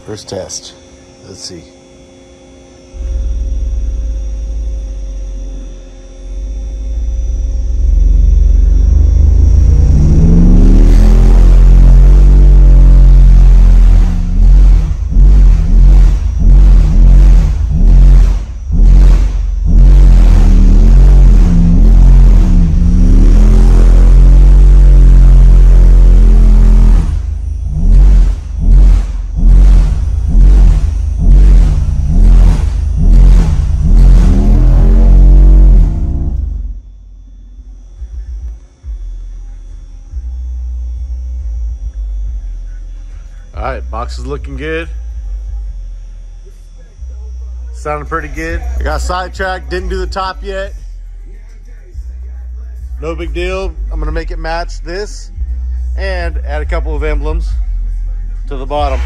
First test. Let's see. All right, box is looking good. Sounding pretty good. I got sidetracked, didn't do the top yet. No big deal. I'm gonna make it match this and add a couple of emblems to the bottom.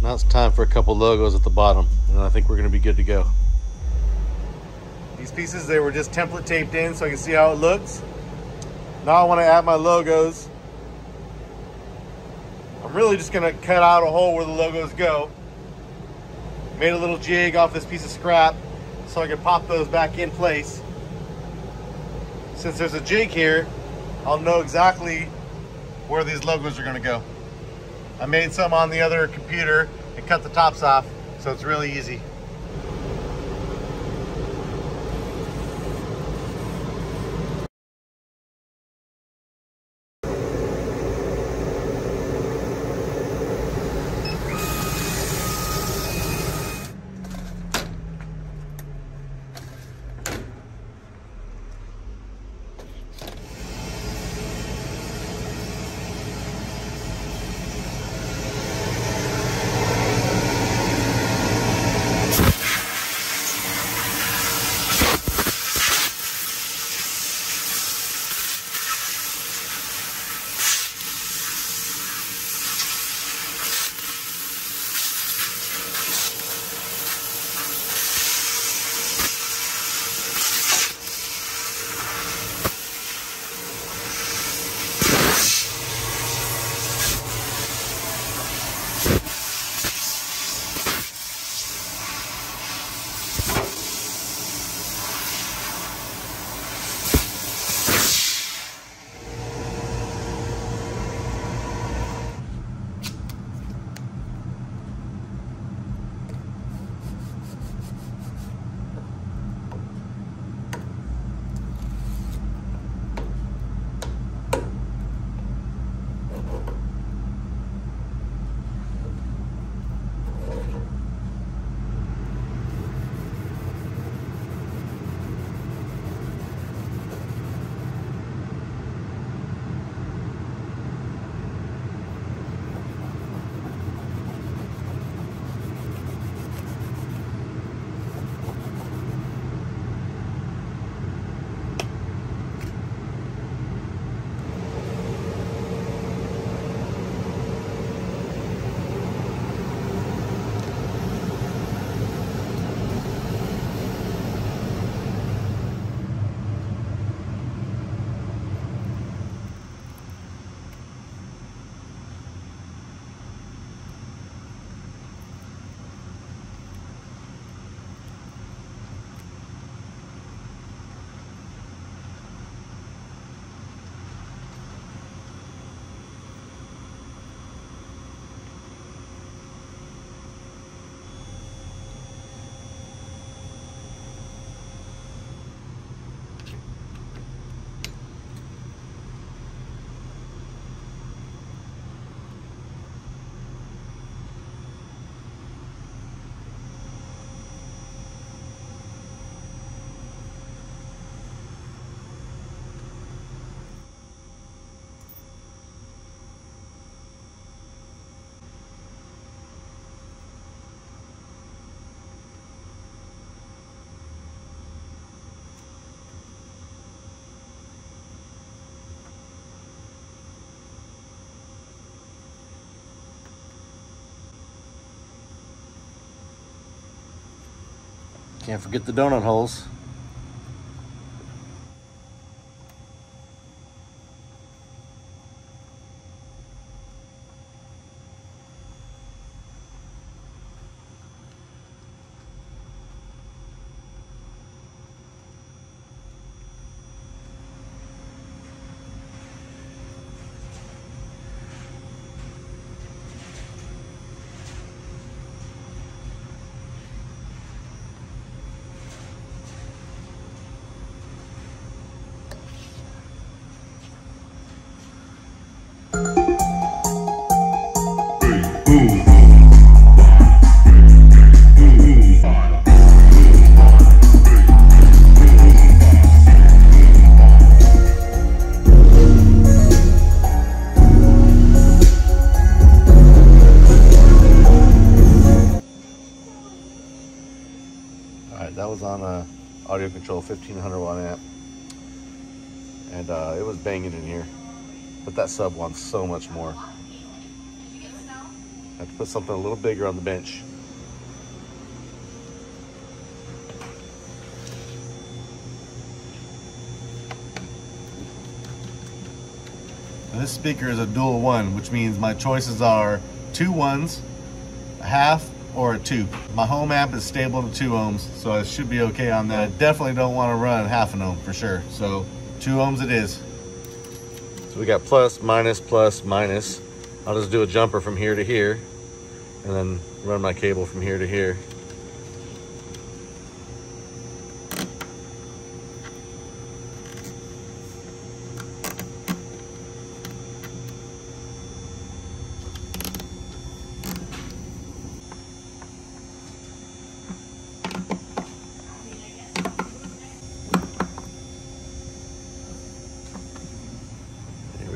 Now it's time for a couple logos at the bottom, and I think we're gonna be good to go. These pieces, they were just template taped in so I can see how it looks. Now I wanna add my logos. I'm really just gonna cut out a hole where the logos go. Made a little jig off this piece of scrap so I can pop those back in place. Since there's a jig here, I'll know exactly where these logos are gonna go. I made some on the other computer and cut the tops off, so it's really easy. Can't forget the donut holes. That was on a audio control 1500 watt amp, and it was banging in here, but that sub wants so much more. I have to put something a little bigger on the bench. Now this speaker is a dual one, which means my choices are 2 1s, a half, or a 2. My home amp is stable to 2 ohms, so I should be okay on that. I definitely don't want to run half an ohm for sure, so 2 ohms it is. So we got plus, minus, plus, minus. I'll just do a jumper from here to here, and then run my cable from here to here.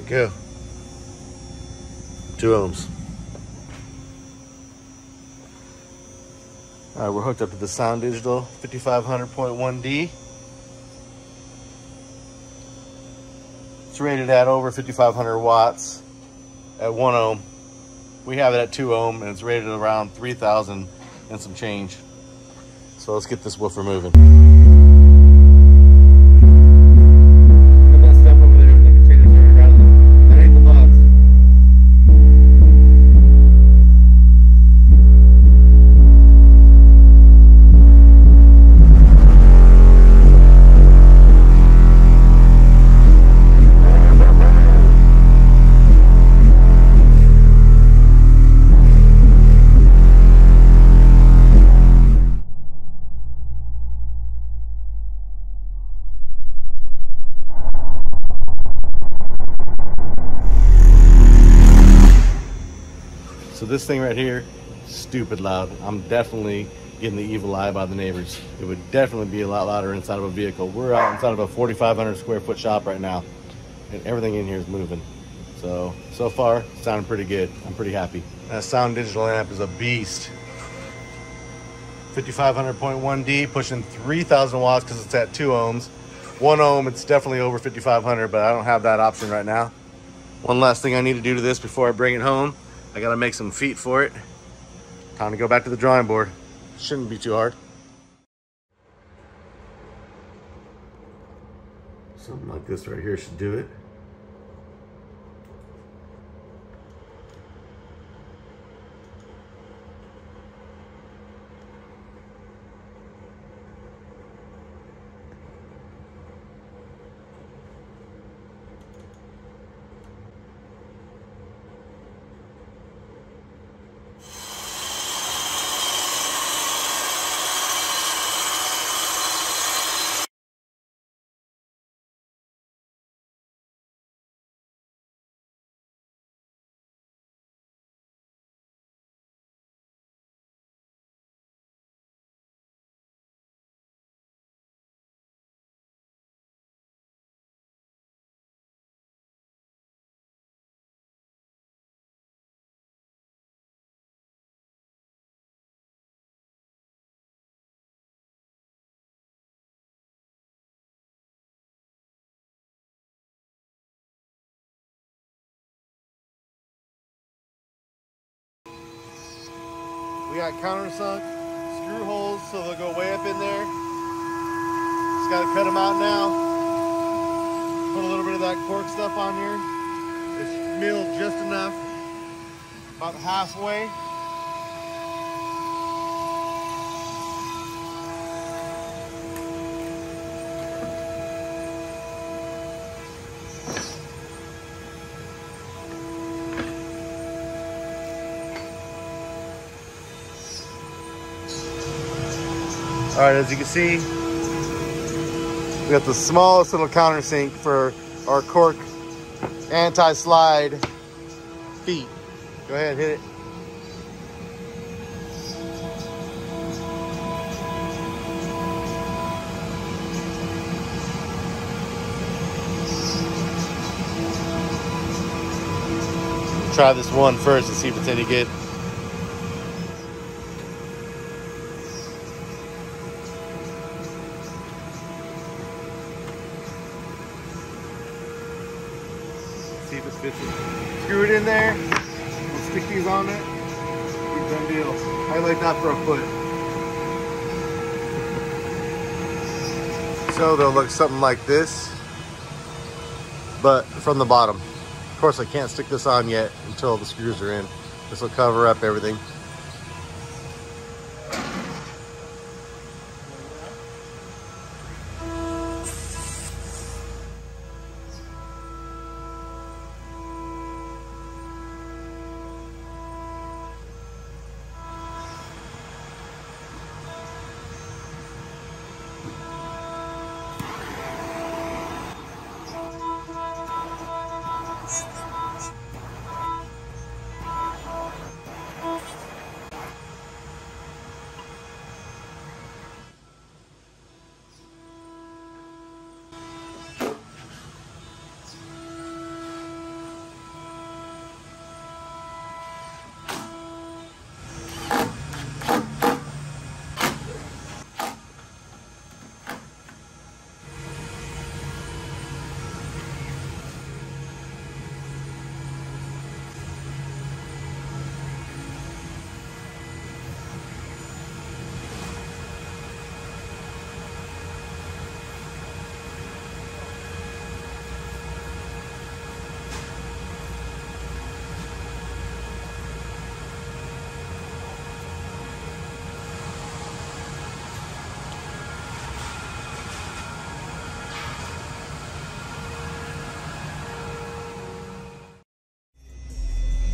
Go. 2 ohms. All right, we're hooked up to the Sound Digital 5500.1D. It's rated at over 5500 watts at 1 ohm. We have it at 2 ohm, and it's rated around 3000 and some change. So let's get this woofer moving. So this thing right here, stupid loud. I'm definitely getting the evil eye by the neighbors. It would definitely be a lot louder inside of a vehicle. We're out inside of a 4,500 square foot shop right now, and everything in here is moving. So far, sounding pretty good. I'm pretty happy. That Sound Digital amp is a beast. 5500.1D, pushing 3,000 watts because it's at 2 ohms. 1 ohm, it's definitely over 5,500, but I don't have that option right now. One last thing I need to do to this before I bring it home. I gotta make some feet for it. Time to go back to the drawing board. Shouldn't be too hard. Something like this right here should do it. We got countersunk screw holes, so they'll go way up in there. Just gotta cut them out now. Put a little bit of that cork stuff on here. It's milled just enough, about halfway. All right, as you can see, we got the smallest little countersink for our cork anti-slide feet. Go ahead, hit it. Try this one first and see if it's any good. See if it fits it. Screw it in there. We'll stick these on it. Done deal. I like that for a foot. So they'll look something like this, but from the bottom. Of course, I can't stick this on yet until the screws are in. This will cover up everything.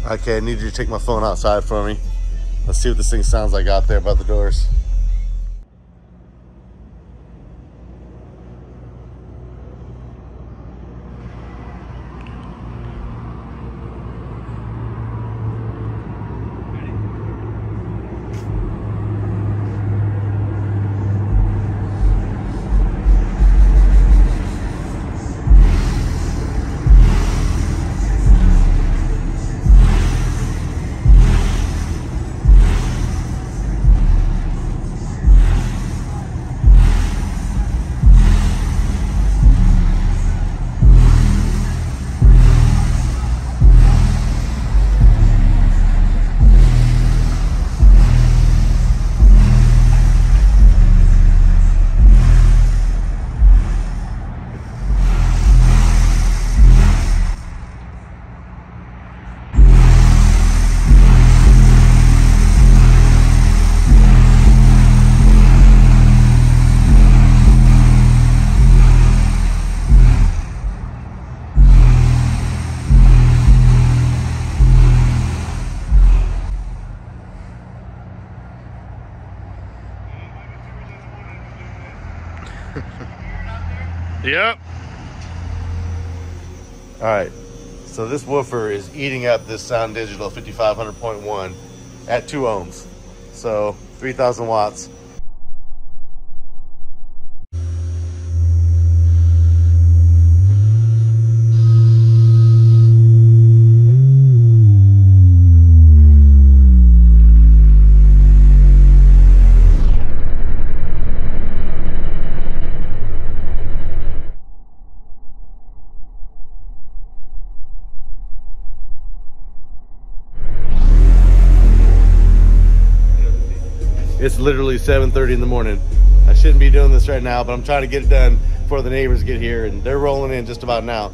Okay, I need you to take my phone outside for me. Let's see what this thing sounds like out there by the doors. Yep. All right. So this woofer is eating up this Sound Digital 5500.1 at 2 ohms. So 3,000 watts. It's literally 7:30 in the morning. I shouldn't be doing this right now, but I'm trying to get it done before the neighbors get here, and they're rolling in just about now.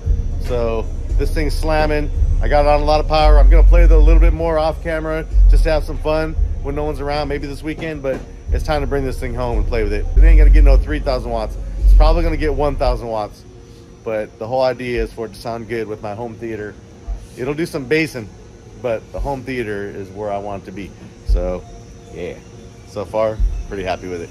So this thing's slamming. I got it on a lot of power. I'm gonna play with it a little bit more off camera just to have some fun when no one's around, maybe this weekend, but it's time to bring this thing home and play with it. It ain't gonna get no 3,000 watts. It's probably gonna get 1,000 watts, but the whole idea is for it to sound good with my home theater. It'll do some bassing, but the home theater is where I want it to be. So yeah, so far pretty happy with it.